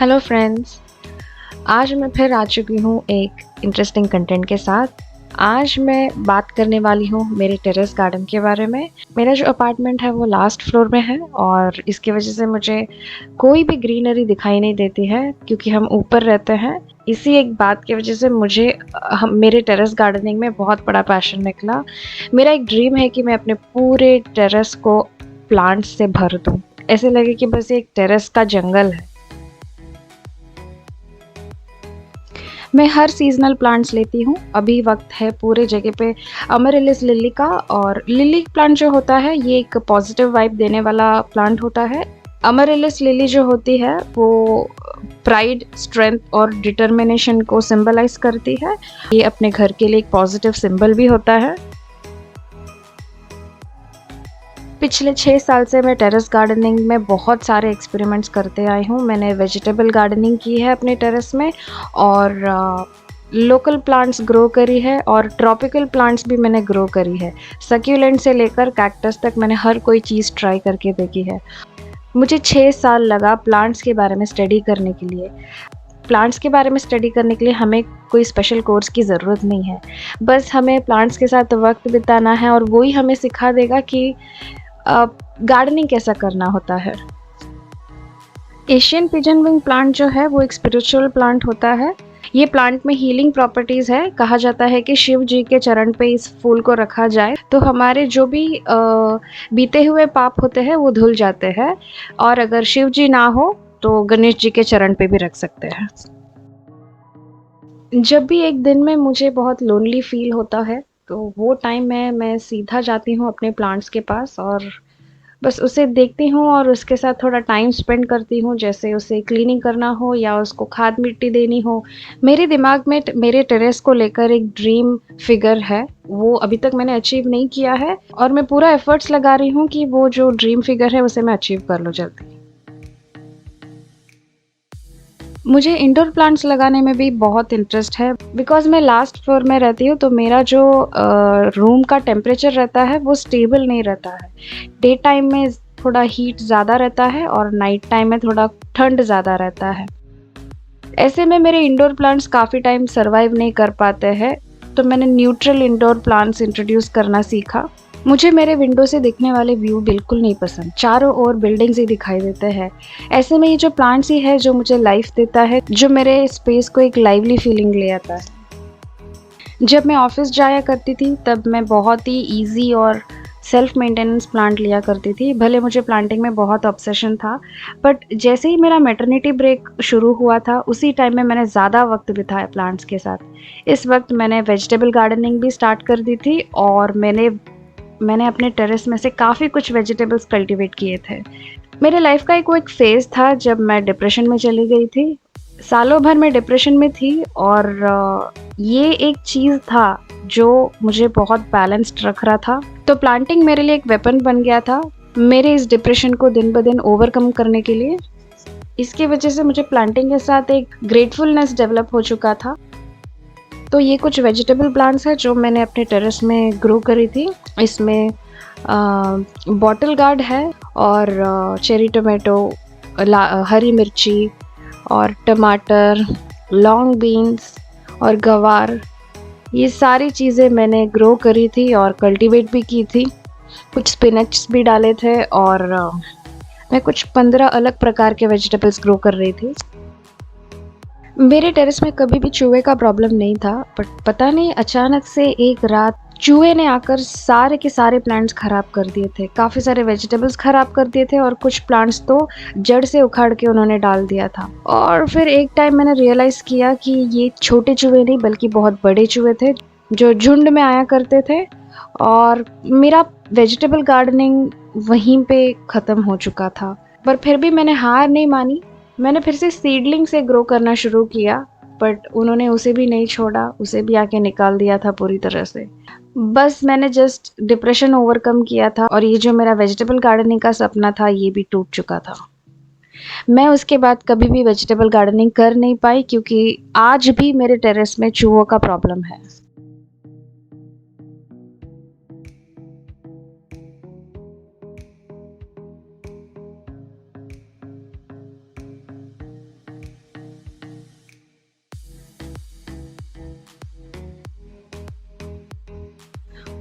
Hello friends. आज मैं फिर आ चुकी हूँ एक इंटरेस्टिंग कंटेंट के साथ। आज मैं बात करने वाली हूँ मेरे टेरेस गार्डन के बारे में। मेरा जो अपार्टमेंट है वो लास्ट फ्लोर में है और इसकी वजह से मुझे कोई भी ग्रीनरी दिखाई नहीं देती है क्योंकि हम ऊपर रहते हैं। इसी एक बात की वजह से मुझे मेरे टेरेस गार्डनिंग में बहुत बड़ा पैशन निकला। मेरा एक ड्रीम है कि मैं अपने पूरे टेरेस को प्लांट्स से भर दूँ, ऐसे लगे कि बस एक टेरेस का जंगल है। मैं हर सीजनल प्लांट्स लेती हूँ। अभी वक्त है पूरे जगह पे अमरेलिस लिली का। और लिली प्लांट जो होता है ये एक पॉजिटिव वाइब देने वाला प्लांट होता है। अमरेलिस लिली जो होती है वो प्राइड, स्ट्रेंथ और डिटर्मिनेशन को सिंबलाइज करती है। ये अपने घर के लिए एक पॉजिटिव सिंबल भी होता है। पिछले 6 साल से मैं टेरेस गार्डनिंग में बहुत सारे एक्सपेरिमेंट्स करते आई हूँ। मैंने वेजिटेबल गार्डनिंग की है अपने टेरेस में और लोकल प्लांट्स ग्रो करी है और ट्रॉपिकल प्लांट्स भी मैंने ग्रो करी है। सक्यूलेंट से लेकर कैक्टस तक मैंने हर कोई चीज़ ट्राई करके देखी है। मुझे 6 साल लगा प्लांट्स के बारे में स्टडी करने के लिए। प्लांट्स के बारे में स्टडी करने के लिए हमें कोई स्पेशल कोर्स की ज़रूरत नहीं है। बस हमें प्लांट्स के साथ वक्त बिताना है और वही हमें सिखा देगा कि गार्डनिंग कैसा करना होता है। एशियन पिजन विंग प्लांट जो है वो एक स्पिरिचुअल प्लांट होता है। ये प्लांट में हीलिंग प्रॉपर्टीज है। कहा जाता है कि शिव जी के चरण पे इस फूल को रखा जाए तो हमारे जो भी बीते हुए पाप होते हैं वो धुल जाते हैं। और अगर शिव जी ना हो तो गणेश जी के चरण पे भी रख सकते हैं। जब भी एक दिन में मुझे बहुत लोनली फील होता है तो वो टाइम में मैं सीधा जाती हूँ अपने प्लांट्स के पास और बस उसे देखती हूँ और उसके साथ थोड़ा टाइम स्पेंड करती हूँ, जैसे उसे क्लीनिंग करना हो या उसको खाद मिट्टी देनी हो। मेरे दिमाग में मेरे टेरेस को लेकर एक ड्रीम फिगर है, वो अभी तक मैंने अचीव नहीं किया है और मैं पूरा एफर्ट्स लगा रही हूँ कि वो जो ड्रीम फिगर है उसे मैं अचीव कर लूँ जल्दी। मुझे इंडोर प्लांट्स लगाने में भी बहुत इंटरेस्ट है बिकॉज मैं लास्ट फ्लोर में रहती हूँ तो मेरा जो रूम का टेम्परेचर रहता है वो स्टेबल नहीं रहता है। डे टाइम में थोड़ा हीट ज़्यादा रहता है और नाइट टाइम में थोड़ा ठंड ज़्यादा रहता है। ऐसे में मेरे इंडोर प्लांट्स काफ़ी टाइम सरवाइव नहीं कर पाते हैं तो मैंने न्यूट्रल इंडोर प्लांट्स इंट्रोड्यूस करना सीखा। मुझे मेरे विंडो से दिखने वाले व्यू बिल्कुल नहीं पसंद। चारों ओर बिल्डिंग्स ही दिखाई देते हैं। ऐसे में ये जो प्लांट्स ही है जो मुझे लाइफ देता है, जो मेरे स्पेस को एक लाइवली फीलिंग ले आता है। जब मैं ऑफिस जाया करती थी तब मैं बहुत ही इजी और सेल्फ मेंटेनेंस प्लांट लिया करती थी। भले मुझे प्लांटिंग में बहुत ऑब्सेशन था बट जैसे ही मेरा मैटरनिटी ब्रेक शुरू हुआ था उसी टाइम में मैंने ज़्यादा वक्त बिताया प्लांट्स के साथ। इस वक्त मैंने वेजिटेबल गार्डनिंग भी स्टार्ट कर दी थी और मैंने अपने टेरेस में से काफ़ी कुछ वेजिटेबल्स कल्टीवेट किए थे। मेरे लाइफ का एक वो एक फेज़ था जब मैं डिप्रेशन में चली गई थी। सालों भर मैं डिप्रेशन में थी और ये एक चीज़ था जो मुझे बहुत बैलेंस्ड रख रहा था। तो प्लांटिंग मेरे लिए एक वेपन बन गया था मेरे इस डिप्रेशन को दिन ब दिन ओवरकम करने के लिए। इसकी वजह से मुझे प्लांटिंग के साथ एक ग्रेटफुलनेस डेवलप हो चुका था। तो ये कुछ वेजिटेबल प्लांट्स हैं जो मैंने अपने टेरेस में ग्रो करी थी। इसमें बॉटल गार्ड है और चेरी टोमेटो, हरी मिर्ची और टमाटर, लॉन्ग बीन्स और गवार, ये सारी चीज़ें मैंने ग्रो करी थी और कल्टीवेट भी की थी। कुछ स्पिनच भी डाले थे और मैं कुछ 15 अलग प्रकार के वेजिटेबल्स ग्रो कर रही थी। मेरे टेरेस में कभी भी चूहे का प्रॉब्लम नहीं था बट पता नहीं अचानक से एक रात चूहे ने आकर सारे के सारे प्लांट्स खराब कर दिए थे। काफ़ी सारे वेजिटेबल्स खराब कर दिए थे और कुछ प्लांट्स तो जड़ से उखाड़ के उन्होंने डाल दिया था। और फिर एक टाइम मैंने रियलाइज़ किया कि ये छोटे चूहे नहीं बल्कि बहुत बड़े चूहे थे जो झुंड में आया करते थे और मेरा वेजिटेबल गार्डनिंग वहीं पे ख़त्म हो चुका था। पर फिर भी मैंने हार नहीं मानी। मैंने फिर से सीडलिंग से ग्रो करना शुरू किया बट उन्होंने उसे भी नहीं छोड़ा, उसे भी आके निकाल दिया था पूरी तरह से। बस मैंने जस्ट डिप्रेशन ओवरकम किया था और ये जो मेरा वेजिटेबल गार्डनिंग का सपना था ये भी टूट चुका था। मैं उसके बाद कभी भी वेजिटेबल गार्डनिंग कर नहीं पाई क्योंकि आज भी मेरे टेरेस में चूहों का प्रॉब्लम है।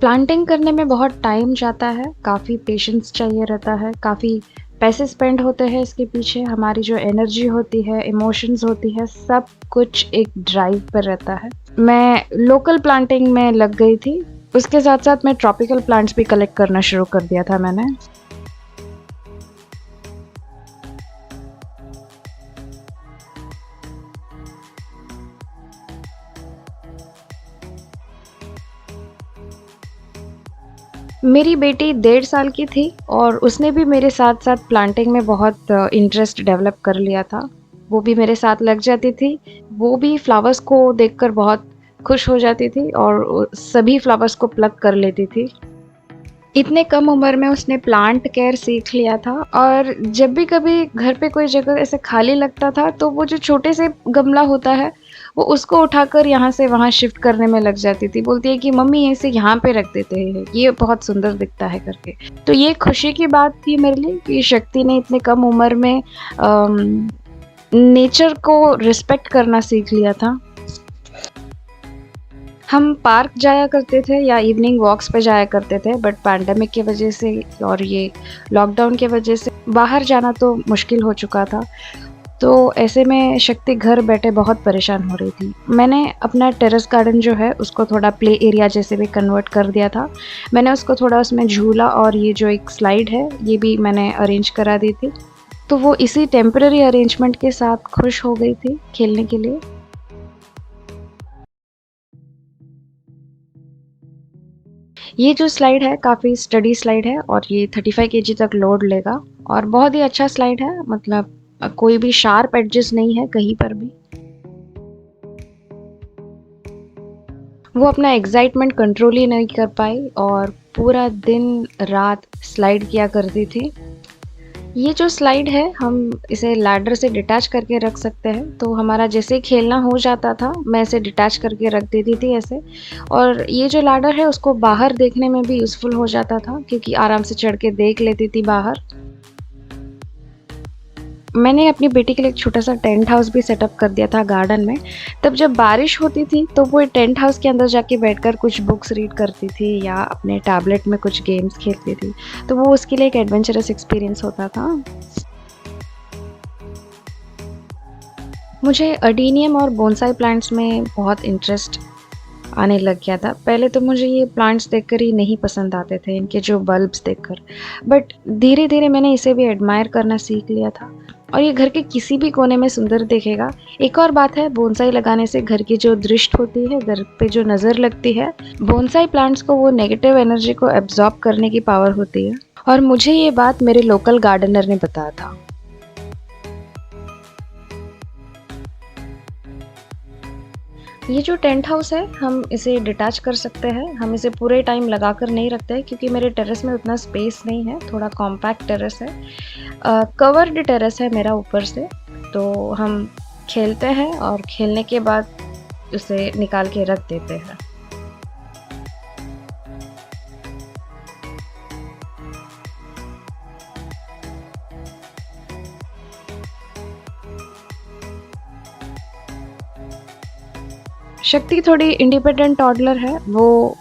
प्लांटिंग करने में बहुत टाइम जाता है, काफ़ी पेशेंस चाहिए रहता है, काफ़ी पैसे स्पेंड होते हैं इसके पीछे, हमारी जो एनर्जी होती है, इमोशंस होती है, सब कुछ एक ड्राइव पर रहता है। मैं लोकल प्लांटिंग में लग गई थी, उसके साथ-साथ मैं ट्रॉपिकल प्लांट्स भी कलेक्ट करना शुरू कर दिया था मैंने। मेरी बेटी 1.5 साल की थी और उसने भी मेरे साथ-साथ प्लांटिंग में बहुत इंटरेस्ट डेवलप कर लिया था। वो भी मेरे साथ लग जाती थी। वो भी फ्लावर्स को देखकर बहुत खुश हो जाती थी और सभी फ्लावर्स को प्लक कर लेती थी। इतने कम उम्र में उसने प्लांट केयर सीख लिया था और जब भी कभी घर पे कोई जगह ऐसे खाली लगता था, तो वो जो छोटे से गमला होता है, वो उसको उठाकर यहाँ से वहाँ शिफ्ट करने में लग जाती थी। बोलती है कि मम्मी इसे यहाँ पे रख देते हैं, ये बहुत सुंदर दिखता है करके। तो ये खुशी की बात थी मेरे लिए कि शक्ति ने इतने कम उम्र में नेचर को रिस्पेक्ट करना सीख लिया था। हम पार्क जाया करते थे या इवनिंग वॉक्स पे जाया करते थे, बट पैंडेमिक की वजह से और ये लॉकडाउन की वजह से बाहर जाना तो मुश्किल हो चुका था। तो ऐसे में शक्ति घर बैठे बहुत परेशान हो रही थी। मैंने अपना टेरेस गार्डन जो है उसको थोड़ा प्ले एरिया जैसे भी कन्वर्ट कर दिया था। मैंने उसको थोड़ा उसमें झूला और ये जो एक स्लाइड है ये भी मैंने अरेंज करा दी थी। तो वो इसी टेम्परेरी अरेंजमेंट के साथ खुश हो गई थी खेलने के लिए। ये जो स्लाइड है काफ़ी स्टडी स्लाइड है और ये 35 केजी तक लोड लेगा और बहुत ही अच्छा स्लाइड है, मतलब कोई भी शार्प एडजेस नहीं है कहीं पर भी। वो अपना एक्साइटमेंट कंट्रोल ही नहीं कर पाई और पूरा दिन रात स्लाइड किया करती थी। ये जो स्लाइड है हम इसे लैडर से डिटैच करके रख सकते हैं, तो हमारा जैसे ही खेलना हो जाता था मैं इसे डिटैच करके रख देती थी ऐसे। और ये जो लैडर है उसको बाहर देखने में भी यूज़फुल हो जाता था क्योंकि आराम से चढ़ के देख लेती थी बाहर। मैंने अपनी बेटी के लिए एक छोटा-सा टेंट हाउस भी सेटअप कर दिया था गार्डन में। तब जब बारिश होती थी तो वो टेंट हाउस के अंदर जाके बैठकर कुछ बुक्स रीड करती थी या अपने टैबलेट में कुछ गेम्स खेलती थी। तो वो उसके लिए एक एडवेंचरस एक्सपीरियंस होता था। मुझे अडीनियम और बोनसाई प्लांट्स में बहुत इंटरेस्ट आने लग गया था। पहले तो मुझे ये प्लांट्स देखकर ही नहीं पसंद आते थे, इनके जो बल्ब्स देखकर। बट धीरे-धीरे मैंने इसे भी एडमायर करना सीख लिया था और ये घर के किसी भी कोने में सुंदर दिखेगा। एक और बात है, बोनसाई लगाने से घर की जो दृष्टि होती है, घर पे जो नज़र लगती है, बोनसाई प्लांट्स को वो नेगेटिव एनर्जी को एब्ज़ॉर्ब करने की पावर होती है और मुझे ये बात मेरे लोकल गार्डनर ने बताया था। ये जो टेंट हाउस है हम इसे डिटैच कर सकते हैं। हम इसे पूरे टाइम लगाकर नहीं रखते हैं क्योंकि मेरे टेरेस में उतना स्पेस नहीं है, थोड़ा कॉम्पैक्ट टेरेस है। कवर्ड टेरेस है मेरा ऊपर से, तो हम खेलते हैं और खेलने के बाद उसे निकाल के रख देते हैं। शक्ति थोड़ी इंडिपेंडेंट टॉडलर है, वो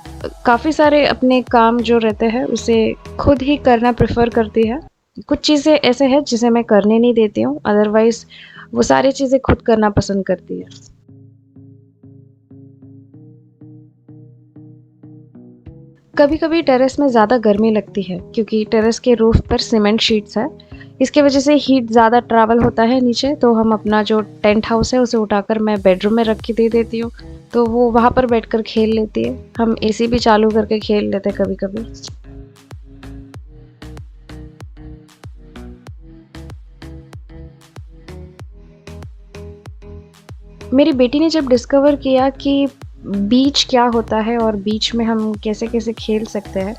काफ़ी सारे अपने काम जो रहते हैं उसे खुद ही करना प्रेफ़र करती है। कुछ चीज़ें ऐसे हैं जिसे मैं करने नहीं देती हूँ, अदरवाइज़ वो सारी चीज़ें खुद करना पसंद करती है। कभी-कभी टेरेस में ज़्यादा गर्मी लगती है क्योंकि टेरेस के रूफ पर सीमेंट शीट्स है। इसकी वजह से हीट ज़्यादा ट्रैवल होता है नीचे, तो हम अपना जो टेंट हाउस है उसे उठाकर मैं बेडरूम में रख के दे देती हूँ, तो वो वहाँ पर बैठकर खेल लेती है। हम एसी भी चालू करके खेल लेते हैं कभी-कभी। मेरी बेटी ने जब डिस्कवर किया कि बीच क्या होता है और बीच में हम कैसे-कैसे खेल सकते हैं,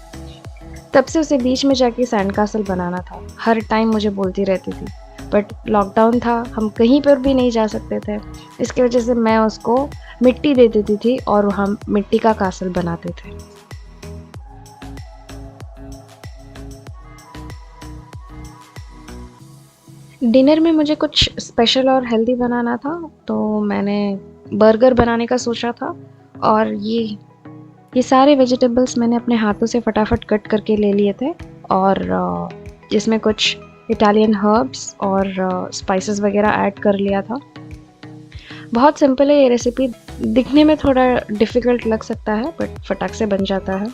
तब से उसे बीच में जाके सैंड कासल बनाना था। हर टाइम मुझे बोलती रहती थी। बट लॉकडाउन था, हम कहीं पर भी नहीं जा सकते थे। इसकी वजह से मैं उसको मिट्टी दे देती थी और हम मिट्टी का कासल बनाते थे। डिनर में मुझे कुछ स्पेशल और हेल्दी बनाना था, तो मैंने बर्गर बनाने का सोचा था और ये ये सारे वेजिटेबल्स मैंने अपने हाथों से फटाफट कट करके ले लिए थे और इसमें कुछ इटालियन हर्ब्स और स्पाइसेस वगैरह ऐड कर लिया था। बहुत सिंपल है ये रेसिपी, दिखने में थोड़ा डिफ़िकल्ट लग सकता है बट फटाक से बन जाता है।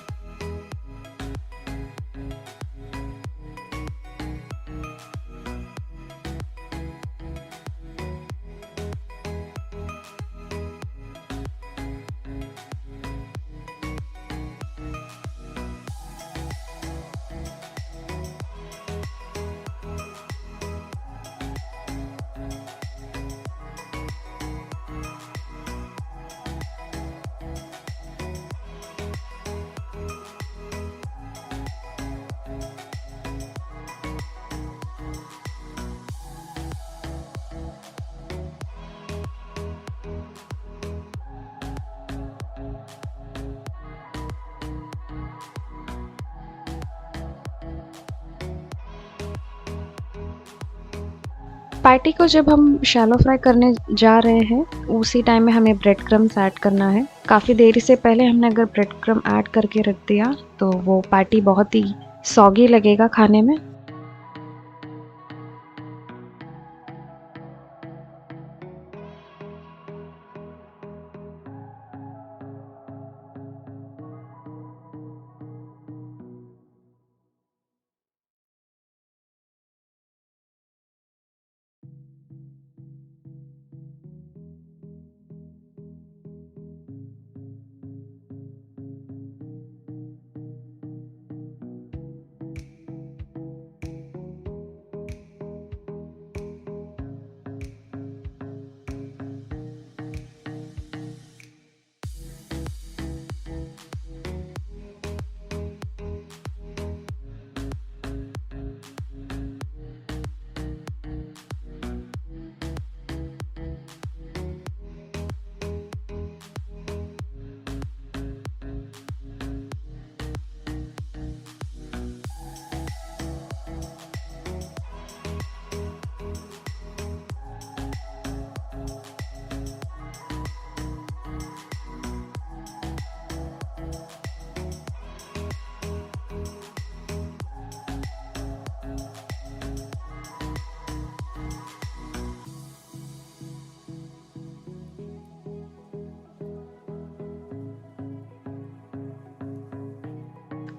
पैटी को जब हम शैलो फ्राई करने जा रहे हैं, उसी टाइम में हमें ब्रेड क्रम्स ऐड करना है। काफ़ी देरी से पहले हमने अगर ब्रेड क्रम्ब ऐड करके रख दिया, तो वो पैटी बहुत ही सॉगी लगेगा खाने में।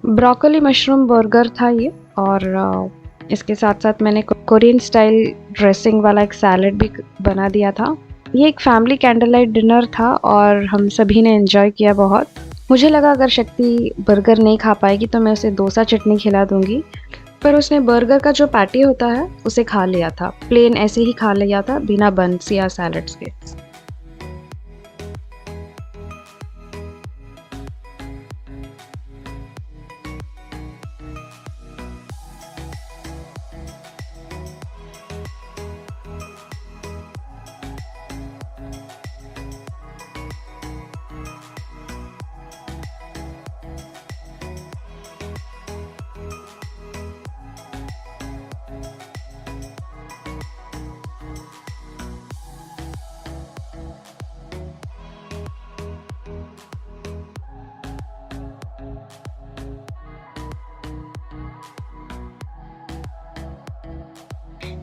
ब्रोकोली मशरूम बर्गर था ये, और इसके साथ-साथ मैंने कोरियन स्टाइल ड्रेसिंग वाला एक सैलेड भी बना दिया था। ये एक फैमिली कैंडल लाइट डिनर था और हम सभी ने एन्जॉय किया बहुत। मुझे लगा अगर शक्ति बर्गर नहीं खा पाएगी तो मैं उसे डोसा चटनी खिला दूँगी, पर उसने बर्गर का जो पैटी होता है उसे खा लिया था। प्लेन ऐसे ही खा लिया था बिना बन्स या सैलेड्स के।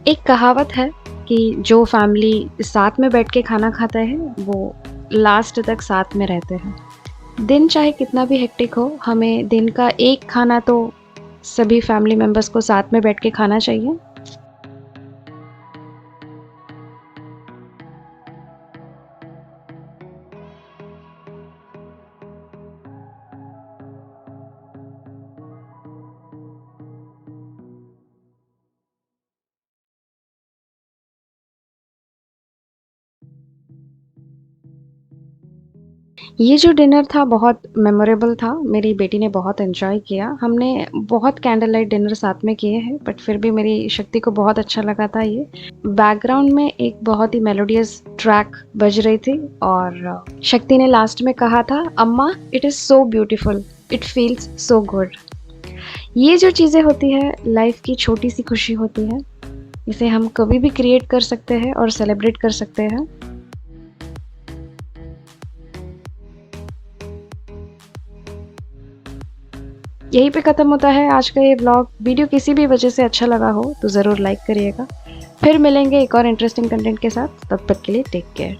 एक कहावत है कि जो फैमिली साथ में बैठ के खाना खाता है वो लास्ट तक साथ में रहते हैं। दिन चाहे कितना भी हेक्टिक हो, हमें दिन का एक खाना तो सभी फैमिली मेंबर्स को साथ में बैठ के खाना चाहिए। ये जो डिनर था बहुत मेमोरेबल था, मेरी बेटी ने बहुत एन्जॉय किया। हमने बहुत कैंडल लाइट डिनर साथ में किए हैं, बट फिर भी मेरी शक्ति को बहुत अच्छा लगा था ये। बैकग्राउंड में एक बहुत ही मेलोडियस ट्रैक बज रही थी और शक्ति ने लास्ट में कहा था, अम्मा it is so beautiful, it feels so good. ये जो चीज़ें होती हैं लाइफ की छोटी सी खुशी होती है, इसे हम कभी भी क्रिएट कर सकते हैं और सेलिब्रेट कर सकते हैं। यहीं पे ख़त्म होता है आज का ये व्लॉग। वीडियो किसी भी वजह से अच्छा लगा हो तो ज़रूर लाइक करिएगा। फिर मिलेंगे एक और इंटरेस्टिंग कंटेंट के साथ, तब तक के लिए टेक केयर।